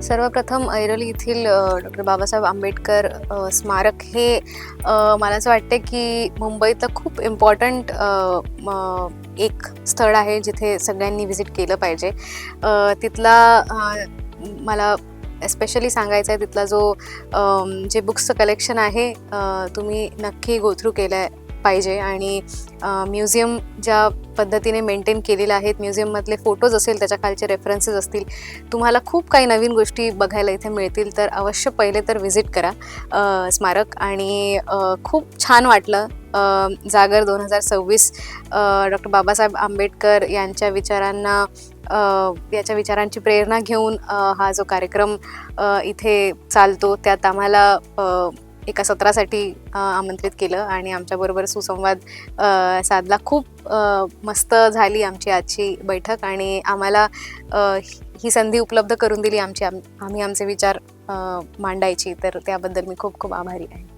सर्वप्रथम ऐरोली येथील डॉक्टर बाबासाहेब आंबेडकर स्मारक हे मला असं वाटते की मुंबईतलं खूप इम्पॉर्टंट एक स्थळ आहे जिथे सगळ्यांनी व्हिजिट केलं पाहिजे. तिथला मला एस्पेशली सांगायचं आहे तिथला जो जे बुक्सचं कलेक्शन आहे तुम्ही नक्की गो थ्रू केलं पाहिजे. आणि म्युझियम ज्या पद्धतीने मेंटेन केलेलं आहेत, म्युझियममधले फोटोज असेल, त्याच्या खालचे रेफरन्सेस असतील, तुम्हाला खूप काही नवीन गोष्टी बघायला इथे मिळतील. तर अवश्य पहिले तर व्हिजिट करा स्मारक. आणि खूप छान वाटलं जागर 2026 डॉक्टर बाबासाहेब आंबेडकर यांच्या विचारांची प्रेरणा घेऊन हा जो कार्यक्रम इथे चालतो त्यात आम्हाला एका सत्रासाठी आमंत्रित केलं आणि आमच्याबरोबर सुसंवाद साधला. खूप मस्त झाली आमची आजची बैठक आणि आम्हाला ही संधी उपलब्ध करून दिली आम्ही आमचे विचार मांडायची. तर त्याबद्दल मी खूप खूप आभारी आहे.